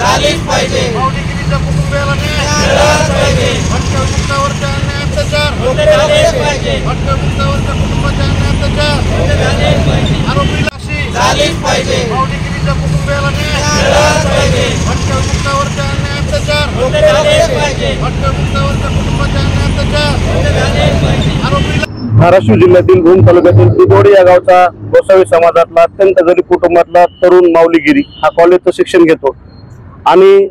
झालीच पाहिजे। माऊलीगिरीच्या कुटुंबियाला न्याय मिळालाच पाहिजे। भटक्या अन्याय अत्याचार होते झालेच पाहिजे। भटक्या कुटुंबाच्या अन्याय अत्याचार होते झालेच पाहिजे। आरोपीला फाशी झालीच पाहिजे। माऊलीगिरीच्या कुटुंबियाला न्याय मिळालाच पाहिजे। भटक्या अन्याय अत्याचार होते झालेच पाहिजे। भटक्या कुटुंबाच्या अन्याय अत्याचार होते झालेच पाहिजे। आरोपीला धाराशिव जिल्ह्यातील भूम तालुक्यातील दिगोडी या गावचा गोसावी समाजातला अत्यंत गरीब कुटुंबातला तरुण माऊलीगिरी हा कॉलेजचं शिक्षण घेतो आणि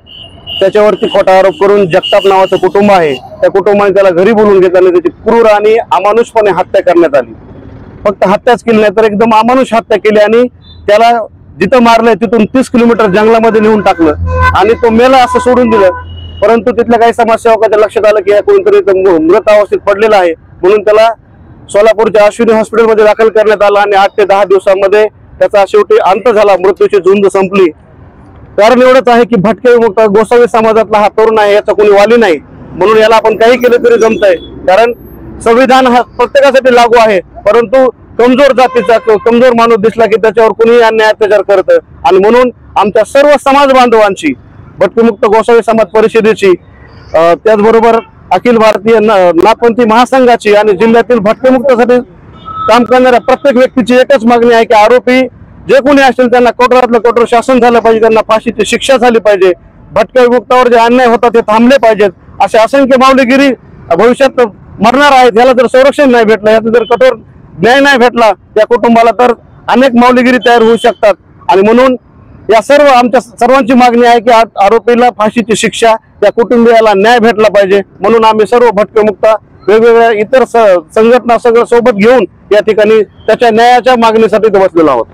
त्याच्यावरती खोटा आरोप करून जगताप नावाचं कुटुंब आहे, त्या कुटुंबाने त्याला घरी बोलून घेताना त्याची क्रूर आणि अमानुषपणे हत्या करण्यात आली। फक्त हत्याच केली नाही तर एकदम अमानुष हत्या केली आणि त्याला जिथं मारलंय तिथून 30 किलोमीटर जंगलामध्ये नेऊन टाकलं आणि तो मेला असं सोडून दिलं। परंतु तिथल्या काही समाजसेवकाच्या लक्षात आलं की कोणतरी मृत अवस्थेत पडलेला आहे, म्हणून त्याला सोलापूरच्या अश्विनी हॉस्पिटलमध्ये दाखल करण्यात आलं आणि 8 ते 10 दिवसांमध्ये त्याचा शेवटी अंत झाला, मृत्यूची झुंज संपली। कारण एवढंच आहे की भटके विमुक्त गोसावी समाजातला हा तरुण आहे, याचा कोणी वाली नाही, म्हणून याला आपण काही केलं तरी जमतंय। कारण संविधान हा प्रत्येकासाठी लागू आहे, परंतु कमजोर जातीचा कमजोर माणूस दिसला की त्याच्यावर कोणीही अन्याय अत्याचार करतं आणि म्हणून आमच्या सर्व समाज बांधवांची, भटकेमुक्त गोसावी समाज परिषदेची, त्याचबरोबर अखिल भारतीय नाथपंथी महासंघाची आणि जिल्ह्यातील भटकेमुक्तासाठी काम करणाऱ्या प्रत्येक व्यक्तीची एकच मागणी आहे की आरोपी जे कोणी असतील त्यांना कठोरातलं कठोर शासन झालं पाहिजे, त्यांना फाशीची शिक्षा झाली पाहिजे, भटक्या विमुक्तावर जे अन्याय होतात ते थांबले पाहिजेत। असे असंख्य माऊलीगिरी भविष्यात मरणार आहेत, याला जर संरक्षण नाही भेटलं, याचा जर कठोर न्याय नाही भेटला त्या कुटुंबाला तर अनेक माऊलीगिरी तयार होऊ शकतात। आणि म्हणून या आमच्या सर्वांची मागणी आहे की आरोपीला फाशीची शिक्षा, त्या कुटुंबियाला न्याय भेटला पाहिजे। म्हणून आम्ही सर्व भटकेमुक्त वेगवेगळ्या इतर संघटना सगळं सोबत घेऊन या ठिकाणी त्याच्या न्यायाच्या मागणीसाठी बसलेलो आहोत।